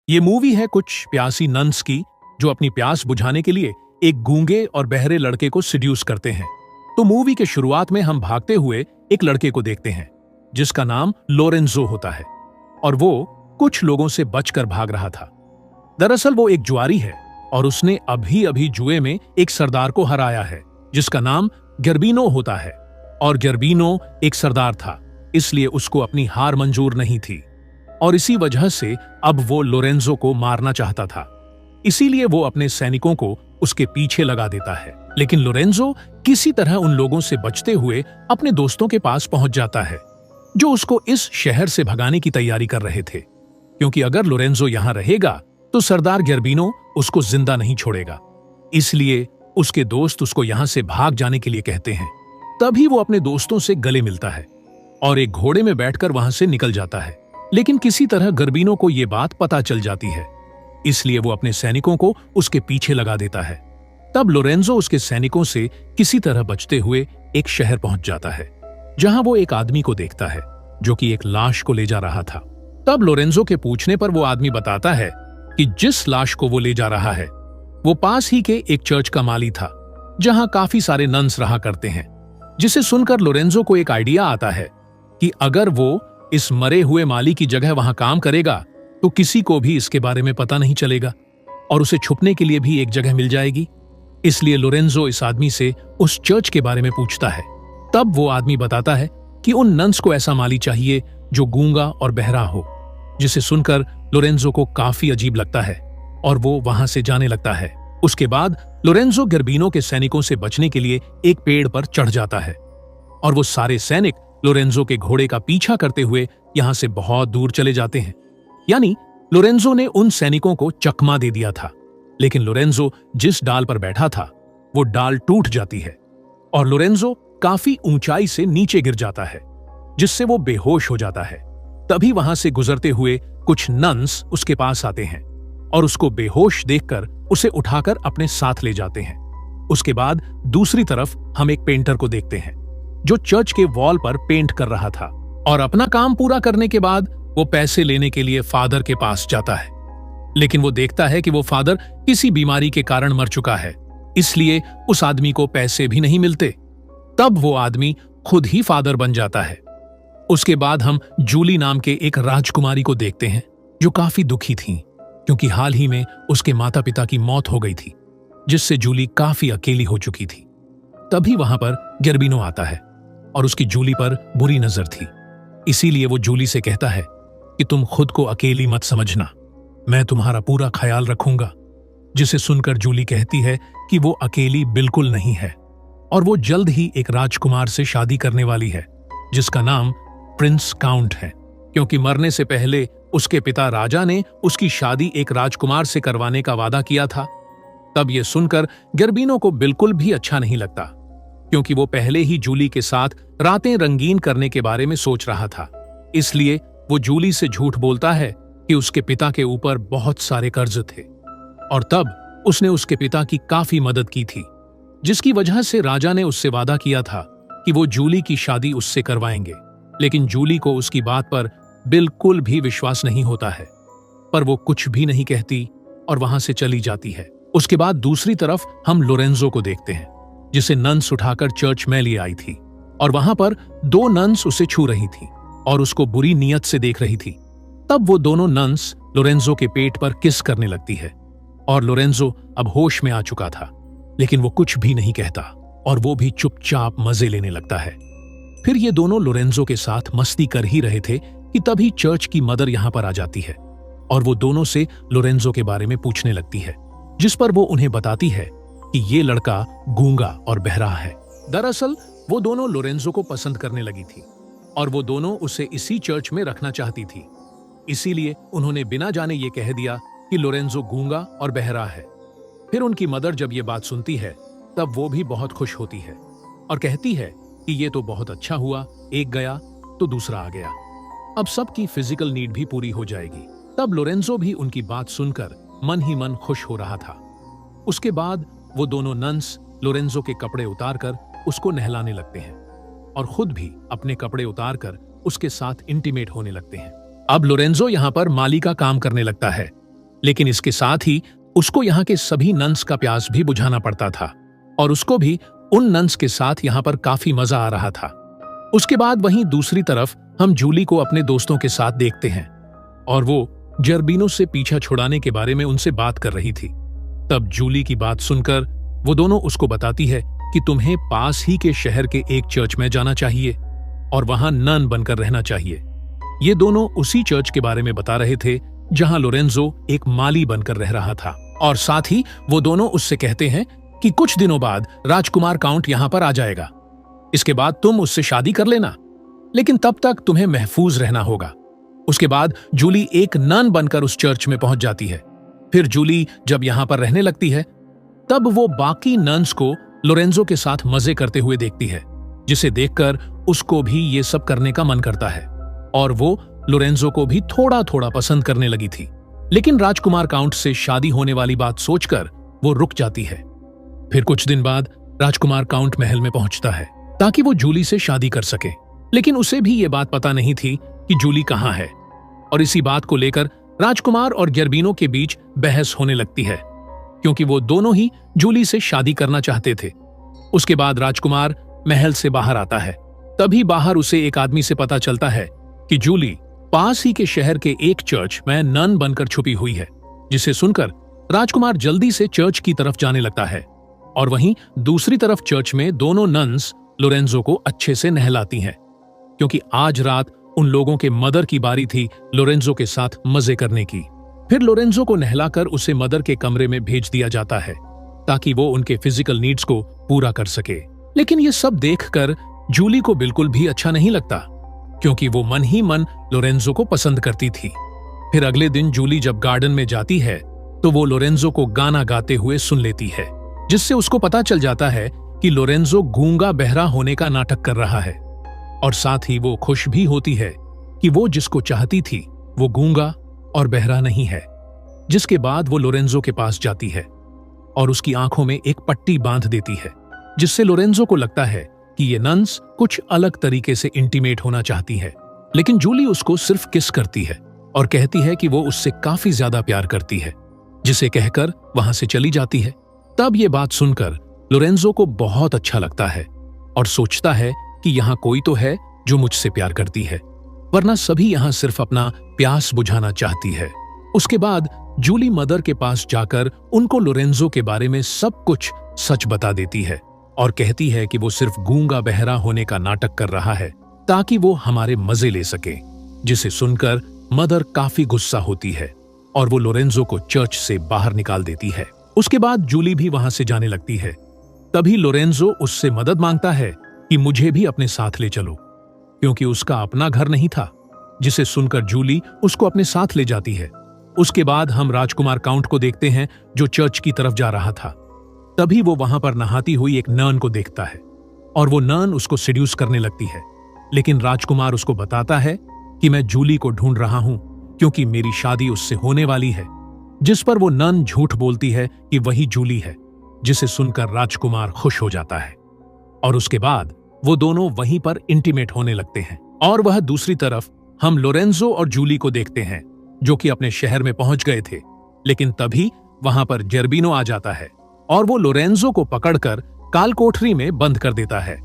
ये मूवी है कुछ प्यासी नन्स की जो अपनी प्यास बुझाने के लिए एक गूंगे और बहरे लड़के को सिड्यूस करते हैं। तो मूवी के शुरुआत में हम भागते हुए एक लड़के को देखते हैं जिसका नाम लोरेंजो होता है और वो कुछ लोगों से बचकर भाग रहा था। दरअसल वो एक जुआरी है और उसने अभी अभी जुए में एक सरदार को हराया है जिसका नाम गर्बिनो होता है और गर्बिनो एक सरदार था, इसलिए उसको अपनी हार मंजूर नहीं थी और इसी वजह से अब वो लोरेंजो को मारना चाहता था। इसीलिए वो अपने सैनिकों को उसके पीछे लगा देता है, लेकिन लोरेंजो किसी तरह उन लोगों से बचते हुए अपने दोस्तों के पास पहुंच जाता है जो उसको इस शहर से भगाने की तैयारी कर रहे थे, क्योंकि अगर लोरेंजो यहां रहेगा तो सरदार गर्बिनो उसको जिंदा नहीं छोड़ेगा। इसलिए उसके दोस्त उसको यहां से भाग जाने के लिए कहते हैं। तभी वो अपने दोस्तों से गले मिलता है और एक घोड़े में बैठकर वहां से निकल जाता है, लेकिन किसी तरह गर्बिनो को यह बात पता चल जाती है, इसलिए वो अपने सैनिकों को उसके पीछे लगा देता है। तब लोरेंजो उसके सैनिकों से किसी तरह बचते हुए एक शहर पहुंच जाता है जहां वो एक आदमी को देखता है जो कि एक लाश को ले जा रहा था। तब लोरेंजो के पूछने पर वो आदमी बताता है कि जिस लाश को वो ले जा रहा है वो पास ही के एक चर्च का माली था जहां काफी सारे नन्स रहा करते हैं, जिसे सुनकर लोरेंजो को एक आइडिया आता है कि अगर वो इस मरे हुए माली की जगह वहां काम करेगा तो किसी को भी इसके बारे में पता नहीं चलेगा और उसे छुपने के लिए भी एक जगह मिल जाएगी। इसलिए लोरेंजो इस आदमी से उस चर्च के बारे में पूछता है। तब वो आदमी बताता है कि उन नन्स को ऐसा माली चाहिए जो गूंगा और बहरा हो, जिसे सुनकर लोरेंजो को काफी अजीब लगता है और वो वहां से जाने लगता है। उसके बाद लोरेंजो गर्बिनो के सैनिकों से बचने के लिए एक पेड़ पर चढ़ जाता है और वो सारे सैनिक लोरेंजो के घोड़े का पीछा करते हुए यहां से बहुत दूर चले जाते हैं। यानी लोरेंजो ने उन सैनिकों को चकमा दे दिया था, लेकिन लोरेंजो जिस डाल पर बैठा था वो डाल टूट जाती है और लोरेंजो काफी ऊंचाई से नीचे गिर जाता है, जिससे वो बेहोश हो जाता है। तभी वहां से गुजरते हुए कुछ नन्स उसके पास आते हैं और उसको बेहोश देखकर उसे उठाकर अपने साथ ले जाते हैं। उसके बाद दूसरी तरफ हम एक पेंटर को देखते हैं जो चर्च के वॉल पर पेंट कर रहा था और अपना काम पूरा करने के बाद वो पैसे लेने के लिए फादर के पास जाता है, लेकिन वो देखता है कि वो फादर किसी बीमारी के कारण मर चुका है, इसलिए उस आदमी को पैसे भी नहीं मिलते। तब वो आदमी खुद ही फादर बन जाता है। उसके बाद हम जूली नाम के एक राजकुमारी को देखते हैं जो काफी दुखी थी क्योंकि हाल ही में उसके माता पिता की मौत हो गई थी, जिससे जूली काफी अकेली हो चुकी थी। तभी वहां पर गर्बिनो आता है और उसकी जूली पर बुरी नजर थी, इसीलिए वो जूली से कहता है कि तुम खुद को अकेली मत समझना, मैं तुम्हारा पूरा ख्याल रखूंगा। जिसे सुनकर जूली कहती है कि वो अकेली बिल्कुल नहीं है और वो जल्द ही एक राजकुमार से शादी करने वाली है जिसका नाम प्रिंस काउंट है, क्योंकि मरने से पहले उसके पिता राजा ने उसकी शादी एक राजकुमार से करवाने का वादा किया था। तब ये सुनकर गर्बिनो को बिल्कुल भी अच्छा नहीं लगता, क्योंकि वो पहले ही जूली के साथ रातें रंगीन करने के बारे में सोच रहा था। इसलिए वो जूली से झूठ बोलता है कि उसके पिता के ऊपर बहुत सारे कर्ज थे और तब उसने उसके पिता की काफी मदद की थी, जिसकी वजह से राजा ने उससे वादा किया था कि वो जूली की शादी उससे करवाएंगे। लेकिन जूली को उसकी बात पर बिल्कुल भी विश्वास नहीं होता है, पर वो कुछ भी नहीं कहती और वहां से चली जाती है। उसके बाद दूसरी तरफ हम लोरेंजो को देखते हैं जिसे नन्स उठाकर चर्च में ले आई थी और वहां पर दो नन्स उसे छू रही थी और उसको बुरी नीयत से देख रही थी। तब वो दोनों नन्स लोरेंजो के पेट पर किस करने लगती है और लोरेंजो अब होश में आ चुका था, लेकिन वो कुछ भी नहीं कहता और वो भी चुपचाप मजे लेने लगता है। फिर ये दोनों लोरेंजो के साथ मस्ती कर ही रहे थे कि तभी चर्च की मदर यहां पर आ जाती है और वो दोनों से लोरेंजो के बारे में पूछने लगती है, जिस पर वो उन्हें बताती है कि ये लड़का गूंगा और बहरा है। दरअसल वो दोनों लोरेंजो को पसंद करने लगी थी और वो दोनों उसे इसी चर्च में रखना चाहती थी, इसीलिए उन्होंने बिना जाने ये कह दिया कि लोरेंजो गूंगा और बहरा है। फिर उनकी मदर जब ये बात सुनती है तब वो भी बहुत खुश होती है और कहती है कि ये तो बहुत अच्छा हुआ, एक गया तो दूसरा आ गया, अब सबकी फिजिकल नीड भी पूरी हो जाएगी। तब लोरेंजो भी उनकी बात सुनकर मन ही मन खुश हो रहा था। उसके बाद वो दोनों नन्स लोरेंजो के कपड़े उतारकर उसको नहलाने लगते हैं और खुद भी अपने कपड़े उतारकर उसके साथ इंटीमेट होने लगते हैं। अब लोरेंजो यहाँ पर माली का काम करने लगता है लेकिन इसके साथ ही उसको यहाँ के सभी नन्स का प्यास भी बुझाना पड़ता था और उसको भी उन नन्स के साथ यहाँ पर काफी मजा आ रहा था। उसके बाद वहीं दूसरी तरफ हम जूली को अपने दोस्तों के साथ देखते हैं और वो जर्बिनो से पीछा छुड़ाने के बारे में उनसे बात कर रही थी। तब जूली की बात सुनकर वो दोनों उसको बताती है कि तुम्हें पास ही के शहर के एक चर्च में जाना चाहिए और वहां नन बनकर रहना चाहिए। ये दोनों उसी चर्च के बारे में बता रहे थे जहां लोरेंजो एक माली बनकर रह रहा था, और साथ ही वो दोनों उससे कहते हैं कि कुछ दिनों बाद राजकुमार काउंट यहां पर आ जाएगा। इसके बाद तुम उससे शादी कर लेना, लेकिन तब तक तुम्हें महफूज रहना होगा। उसके बाद जूली एक नन बनकर उस चर्च में पहुंच जाती है। फिर जूली जब यहां पर रहने लगती है तब वो बाकी नन्स को लोरेंजो के साथ मजे करते हुए देखती है, जिसे देखकर उसको भी ये सब करने का मन करता है और वो लोरेंजो को भी थोड़ा थोड़ा पसंद करने लगी थी। लेकिन राजकुमार काउंट से शादी होने वाली बात सोचकर वो रुक जाती है। फिर कुछ दिन बाद राजकुमार काउंट महल में पहुंचता है ताकि वो जूली से शादी कर सके, लेकिन उसे भी ये बात पता नहीं थी कि जूली कहाँ है, और इसी बात को लेकर राजकुमार और जर्बिनो के बीच बहस होने लगती है क्योंकि वो दोनों ही जूली से शादी करना चाहते थे। उसके बाद राजकुमार महल से बाहर आता है। तभी बाहर उसे एक आदमी से पता चलता है कि जूली पास ही के शहर के एक चर्च में नन बनकर छुपी हुई है, जिसे सुनकर राजकुमार जल्दी से चर्च की तरफ जाने लगता है और वहीं दूसरी तरफ चर्च में दोनों नन्स लोरेंजो को अच्छे से नहलाती हैं क्योंकि आज रात उन लोगों के मदर की बारी थी लोरेंजो के साथ मजे करने की। फिर लोरेंजो को नहलाकर उसे मदर के कमरे में भेज दिया जाता है ताकि वो उनके फिजिकल नीड्स को पूरा कर सके। लेकिन ये सब देखकर जूली को बिल्कुल भी अच्छा नहीं लगता क्योंकि वो मन ही मन लोरेंजो को पसंद करती थी। फिर अगले दिन जूली जब गार्डन में जाती है तो वो लोरेंजो को गाना गाते हुए सुन लेती है, जिससे उसको पता चल जाता है कि लोरेंजो गूंगा बहरा होने का नाटक कर रहा है, और साथ ही वो खुश भी होती है कि वो जिसको चाहती थी वो गूंगा और बहरा नहीं है। जिसके बाद वो लोरेंजो के पास जाती है और उसकी आंखों में एक पट्टी बांध देती है, जिससे लोरेंजो को लगता है कि ये नन्स कुछ अलग तरीके से इंटीमेट होना चाहती है। लेकिन जूली उसको सिर्फ किस करती है और कहती है कि वो उससे काफी ज्यादा प्यार करती है, जिसे कहकर वहां से चली जाती है। तब ये बात सुनकर लोरेंजो को बहुत अच्छा लगता है और सोचता है कि यहाँ कोई तो है जो मुझसे प्यार करती है, वरना सभी यहाँ सिर्फ अपना प्यास बुझाना चाहती है। उसके बाद जूली मदर के पास जाकर उनको लोरेंजो के बारे में सब कुछ सच बता देती है और कहती है कि वो सिर्फ गूंगा बहरा होने का नाटक कर रहा है ताकि वो हमारे मजे ले सके, जिसे सुनकर मदर काफी गुस्सा होती है और वो लोरेंजो को चर्च से बाहर निकाल देती है। उसके बाद जूली भी वहां से जाने लगती है। तभी लोरेंजो उससे मदद मांगता है कि मुझे भी अपने साथ ले चलो, क्योंकि उसका अपना घर नहीं था, जिसे सुनकर जूली उसको अपने साथ ले जाती है। उसके बाद हम राजकुमार काउंट को देखते हैं जो चर्च की तरफ जा रहा था। तभी वो वहां पर नहाती हुई एक नर्न को देखता है और वो नर्न उसको सेड्यूस करने लगती है, लेकिन राजकुमार उसको बताता है कि मैं जूली को ढूंढ रहा हूं क्योंकि मेरी शादी उससे होने वाली है, जिस पर वो नर्न झूठ बोलती है कि वही जूली है, जिसे सुनकर राजकुमार खुश हो जाता है और उसके बाद वो दोनों वहीं पर इंटीमेट होने लगते हैं। और वह दूसरी तरफ हम लोरेंजो और जूली को देखते हैं जो कि अपने शहर में पहुंच गए थे, लेकिन तभी वहां पर जर्बिनो आ जाता है और वो लोरेंजो को पकड़कर काल कोठरी में बंद कर देता है।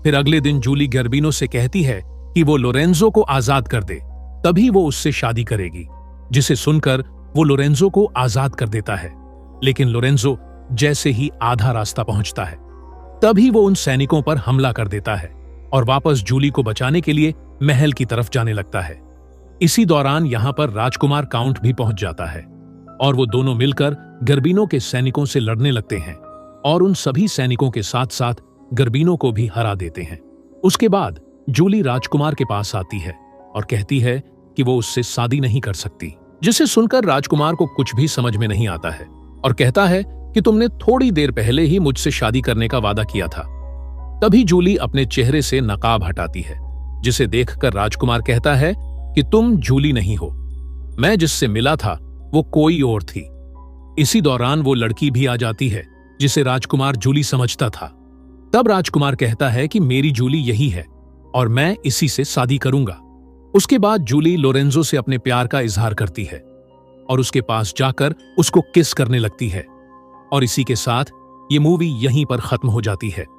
फिर अगले दिन जूली जर्बिनो से कहती है कि वो लोरेंजो को आजाद कर दे, तभी वो उससे शादी करेगी, जिसे सुनकर वो लोरेंजो को आजाद कर देता है। लेकिन लोरेंजो जैसे ही आधा रास्ता पहुंचता है तभी वो उन सैनिकों पर हमला कर देता है और वापस जूली को बचाने के लिए महल की तरफ जाने लगता है। इसी दौरान यहां पर राजकुमार काउंट भी पहुंच जाता है और वो दोनों मिलकर गर्बिनो के सैनिकों से लड़ने लगते हैं और उन सभी सैनिकों के साथ साथ गर्बिनो को भी हरा देते हैं। उसके बाद जूली राजकुमार के पास आती है और कहती है कि वो उससे शादी नहीं कर सकती, जिसे सुनकर राजकुमार को कुछ भी समझ में नहीं आता है और कहता है कि तुमने थोड़ी देर पहले ही मुझसे शादी करने का वादा किया था। तभी जूली अपने चेहरे से नकाब हटाती है, जिसे देखकर राजकुमार कहता है कि तुम जूली नहीं हो, मैं जिससे मिला था वो कोई और थी। इसी दौरान वो लड़की भी आ जाती है जिसे राजकुमार जूली समझता था। तब राजकुमार कहता है कि मेरी जूली यही है और मैं इसी से शादी करूंगा। उसके बाद जूली लोरेंजो से अपने प्यार का इजहार करती है और उसके पास जाकर उसको किस करने लगती है। और इसी के साथ ये मूवी यहीं पर खत्म हो जाती है।